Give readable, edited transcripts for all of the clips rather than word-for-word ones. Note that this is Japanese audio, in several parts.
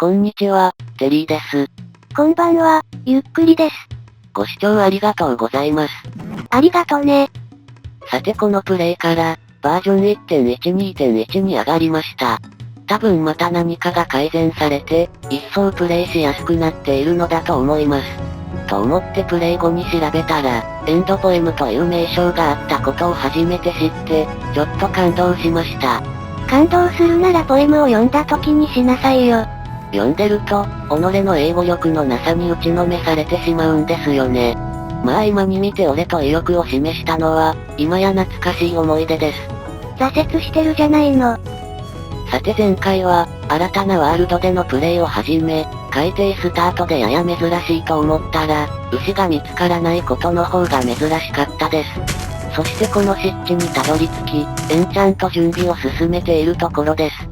こんにちは、テリーです。こんばんは、ゆっくりです。ご視聴ありがとうございます。ありがとね。さてこのプレイから、バージョン 1.12.1 に上がりました。多分また何かが改善されて、一層プレイしやすくなっているのだと思います。と思ってプレイ後に調べたら、エンドポエムという名称があったことを初めて知って、ちょっと感動しました。感動するならポエムを読んだ時にしなさいよ。読んでると、己の英語力のなさに打ちのめされてしまうんですよね。まあ今に見て俺と意欲を示したのは、今や懐かしい思い出です。挫折してるじゃないの。さて前回は、新たなワールドでのプレイを始め、海底スタートでやや珍しいと思ったら、牛が見つからないことの方が珍しかったです。そしてこの湿地にたどり着き、エンチャント準備を進めているところです。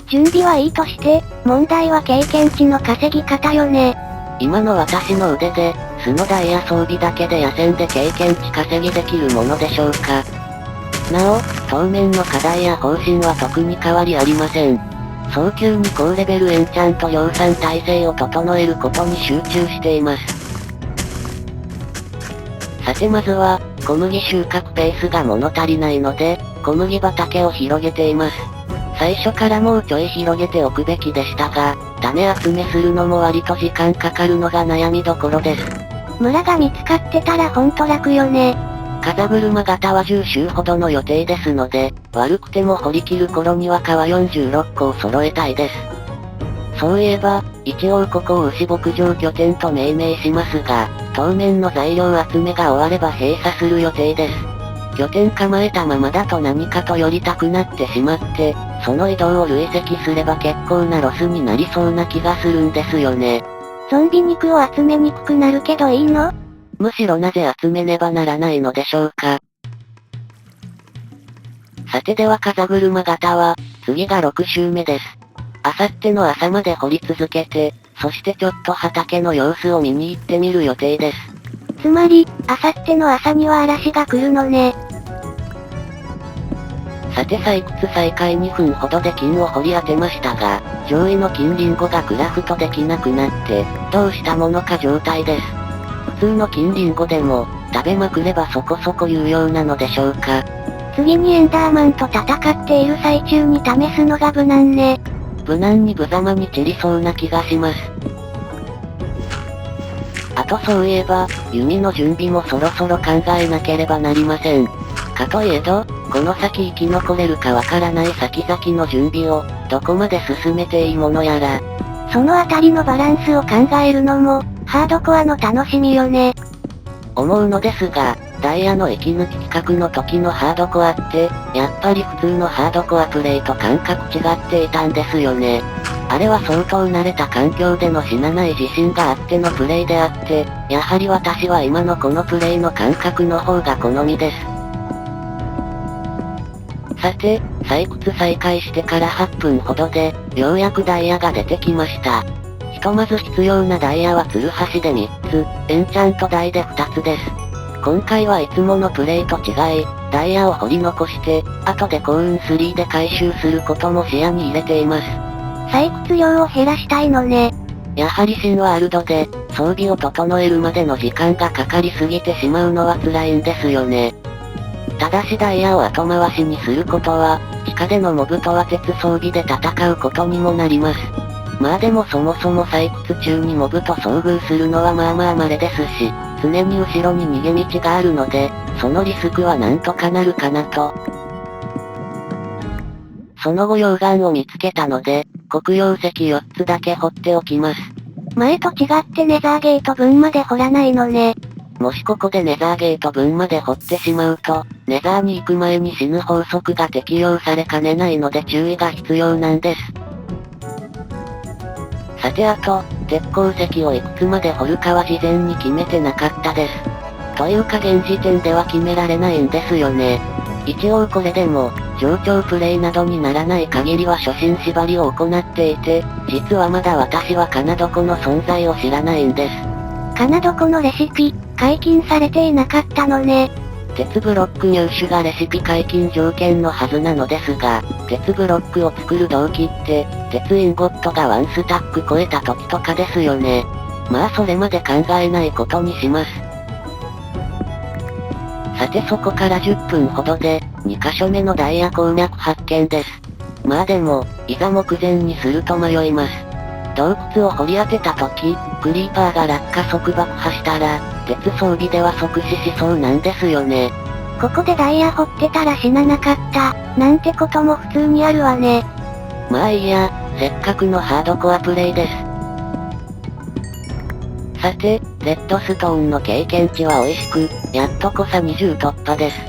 準備はいいとして、問題は経験値の稼ぎ方よね。今の私の腕で、素のダイヤ装備だけで野戦で経験値稼ぎできるものでしょうか。なお、当面の課題や方針は特に変わりありません。早急に高レベルエンチャント量産体制を整えることに集中しています。さてまずは、小麦収穫ペースが物足りないので、小麦畑を広げています。最初からもうちょい広げておくべきでしたが、種集めするのも割と時間かかるのが悩みどころです。村が見つかってたらほんと楽よね。風車型は10周ほどの予定ですので、悪くても掘り切る頃には皮46個を揃えたいです。そういえば、一応ここを牛牧場拠点と命名しますが、当面の材料集めが終われば閉鎖する予定です。拠点構えたままだと何かと寄りたくなってしまって、その移動を累積すれば結構なロスになりそうな気がするんですよね。ゾンビ肉を集めにくくなるけどいいの？むしろなぜ集めねばならないのでしょうか。さてでは風車型は、次が6周目です。あさっての朝まで掘り続けて、そしてちょっと畑の様子を見に行ってみる予定です。つまり、あさっての朝には嵐が来るのね。さて採掘再開2分ほどで金を掘り当てましたが、上位の金リンゴがクラフトできなくなって、どうしたものか状態です。普通の金リンゴでも、食べまくればそこそこ有用なのでしょうか。次にエンダーマンと戦っている最中に試すのが無難ね。無難に無様に散りそうな気がします。あとそういえば、弓の準備もそろそろ考えなければなりません。かといえど、この先生き残れるかわからない先々の準備を、どこまで進めていいものやら。そのあたりのバランスを考えるのも、ハードコアの楽しみよね。思うのですが、ダイヤの息抜き企画の時のハードコアって、やっぱり普通のハードコアプレイと感覚違っていたんですよね。あれは相当慣れた環境での死なない自信があってのプレイであって、やはり私は今のこのプレイの感覚の方が好みです。さて、採掘再開してから8分ほどで、ようやくダイヤが出てきました。ひとまず必要なダイヤはツルハシで3つ、エンチャント台で2つです。今回はいつものプレイと違い、ダイヤを掘り残して、後で幸運3で回収することも視野に入れています。採掘量を減らしたいのね。やはり新ワールドで、装備を整えるまでの時間がかかりすぎてしまうのは辛いんですよね。ただしダイヤを後回しにすることは、地下でのモブとは鉄装備で戦うことにもなります。まあでもそもそも採掘中にモブと遭遇するのはまあまあ稀ですし、常に後ろに逃げ道があるので、そのリスクはなんとかなるかなと。その後溶岩を見つけたので、黒曜石4つだけ掘っておきます。前と違ってネザーゲート分まで掘らないのね。もしここでネザーゲート分まで掘ってしまうと、ネザーに行く前に死ぬ法則が適用されかねないので注意が必要なんです。さてあと、鉄鉱石をいくつまで掘るかは事前に決めてなかったです。というか現時点では決められないんですよね。一応これでも、上長プレイなどにならない限りは初心縛りを行っていて、実はまだ私はカナドコの存在を知らないんです。カナドコのレシピ、解禁されていなかったのね。鉄ブロック入手がレシピ解禁条件のはずなのですが、鉄ブロックを作る動機って、鉄インゴットがワンスタック超えた時とかですよね。まあそれまで考えないことにします。さてそこから10分ほどで、2箇所目のダイヤ鉱脈発見です。まあでも、いざ目前にすると迷います。洞窟を掘り当てた時、クリーパーが落下即爆破したら、鉄装備では即死しそうなんですよね。ここでダイヤ掘ってたら死ななかった、なんてことも普通にあるわね。まあいいや、せっかくのハードコアプレイです。さて、レッドストーンの経験値は美味しく、やっとこさ20突破です。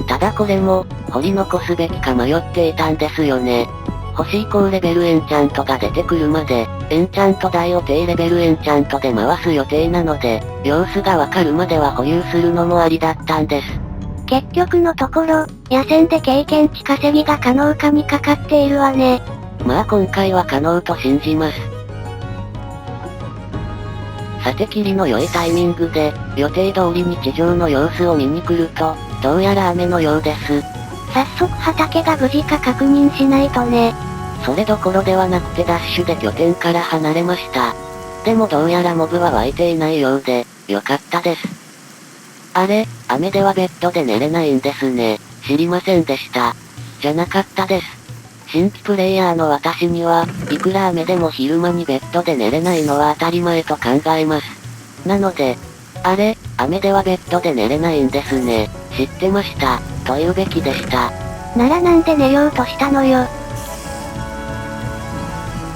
ただこれも、掘り残すべきか迷っていたんですよね。欲しい高レベルエンチャントが出てくるまで、エンチャント台を低レベルエンチャントで回す予定なので、様子がわかるまでは保有するのもありだったんです。結局のところ、野戦で経験値稼ぎが可能かにかかっているわね。まあ今回は可能と信じます。さて霧の良いタイミングで、予定通りに地上の様子を見に来ると、どうやら雨のようです。早速畑が無事か確認しないとね。それどころではなくてダッシュで拠点から離れました。でもどうやらモブは湧いていないようで、よかったです。あれ、雨ではベッドで寝れないんですね。知りませんでした。じゃなかったです。新規プレイヤーの私には、いくら雨でも昼間にベッドで寝れないのは当たり前と考えます。なので、あれ、雨ではベッドで寝れないんですね。知ってました、と言うべきでした。ならなんで寝ようとしたのよ。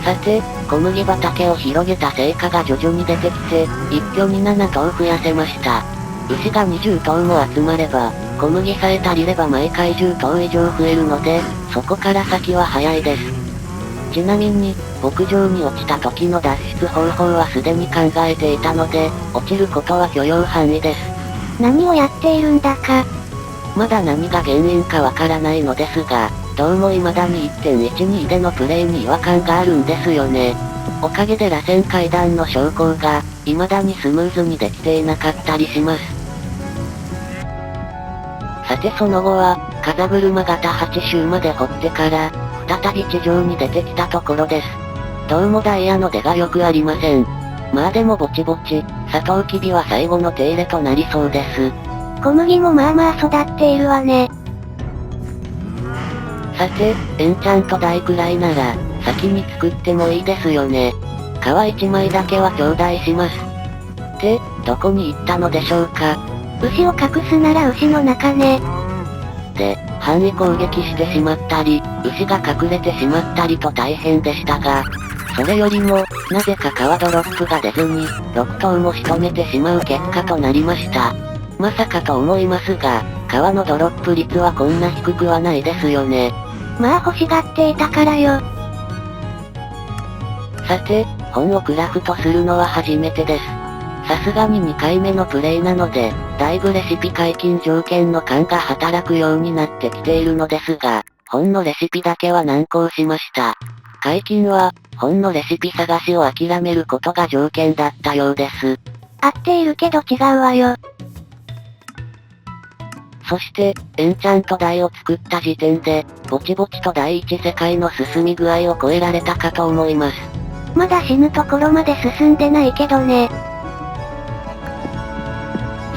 さて、小麦畑を広げた成果が徐々に出てきて、一挙に7頭増やせました。牛が20頭も集まれば、小麦さえ足りれば毎回10頭以上増えるので、そこから先は早いです。ちなみに、牧場に落ちた時の脱出方法はすでに考えていたので、落ちることは許容範囲です。何をやっているんだか。まだ何が原因かわからないのですが、どうも未だに 1.12 でのプレイに違和感があるんですよね。おかげで螺旋階段の昇降が、未だにスムーズにできていなかったりします。さてその後は、風車型8周まで掘ってから、再び地上に出てきたところです。どうもダイヤの出がよくありません。まあでもぼちぼち、サトウキビは最後の手入れとなりそうです。小麦もまあまあ育っているわね。さて、エンチャント台くらいなら、先に作ってもいいですよね。皮1枚だけは頂戴します。って、どこに行ったのでしょうか。牛を隠すなら牛の中ね。で、範囲攻撃してしまったり、牛が隠れてしまったりと大変でしたが、それよりも、なぜか皮ドロップが出ずに、6頭も仕留めてしまう結果となりました。まさかと思いますが、皮のドロップ率はこんな低くはないですよね。まあ欲しがっていたからよ。さて、本をクラフトするのは初めてです。さすがに2回目のプレイなので、だいぶレシピ解禁条件の勘が働くようになってきているのですが、本のレシピだけは難航しました。解禁は、本のレシピ探しを諦めることが条件だったようです。合っているけど違うわよ。そして、エンチャント台を作った時点で、ぼちぼちと第一世界の進み具合を超えられたかと思います。まだ死ぬところまで進んでないけどね。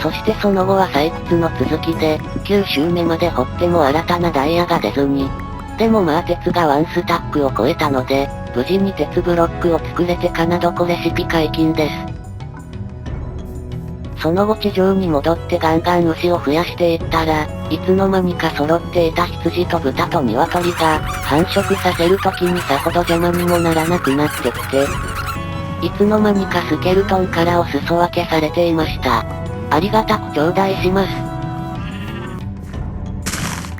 そしてその後は採掘の続きで、9周目まで掘っても新たなダイヤが出ずに。でもまあ鉄がワンスタックを超えたので、無事に鉄ブロックを作れてかなどこレシピ解禁です。その後地上に戻ってガンガン牛を増やしていったら、いつの間にか揃っていた羊と豚と鶏が、繁殖させる時にさほど邪魔にもならなくなってきて、いつの間にかスケルトンからお裾分けされていました。ありがたく頂戴します。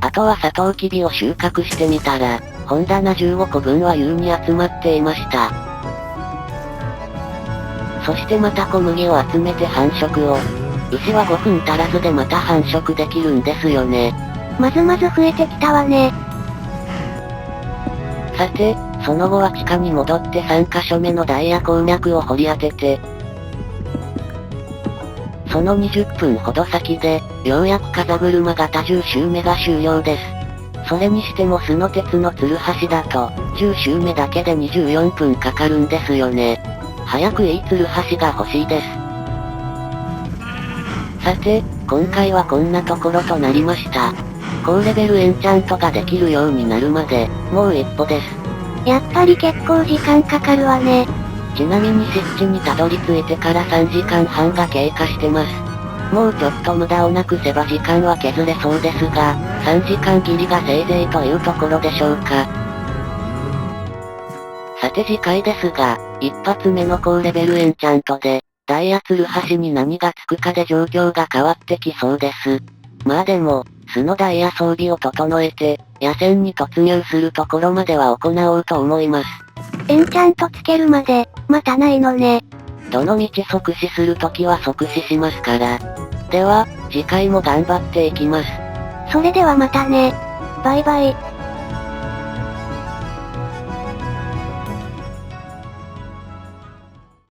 あとはサトウキビを収穫してみたら、本棚15個分は優に集まっていました。そしてまた小麦を集めて繁殖を。牛は5分足らずでまた繁殖できるんですよね。まずまず増えてきたわね。さて、その後は地下に戻って3カ所目のダイヤ鉱脈を掘り当てて、その20分ほど先で、ようやく風車型10周目が終了です。それにしてもスノ鉄のツルハシだと、10周目だけで24分かかるんですよね。早くいいツルハシが欲しいです。さて、今回はこんなところとなりました。高レベルエンチャントができるようになるまで、もう一歩です。やっぱり結構時間かかるわね。ちなみに湿地にたどり着いてから3時間半が経過してます。もうちょっと無駄をなくせば時間は削れそうですが、3時間切りがせいぜいというところでしょうか。さて次回ですが、一発目の高レベルエンチャントで、ダイヤツルハシに何がつくかで状況が変わってきそうです。まあでも、素のダイヤ装備を整えて、野戦に突入するところまでは行おうと思います。エンチャントつけるまで、待たないのね。どの道即死するときは即死しますから。では、次回も頑張っていきます。それではまたね。バイバイ。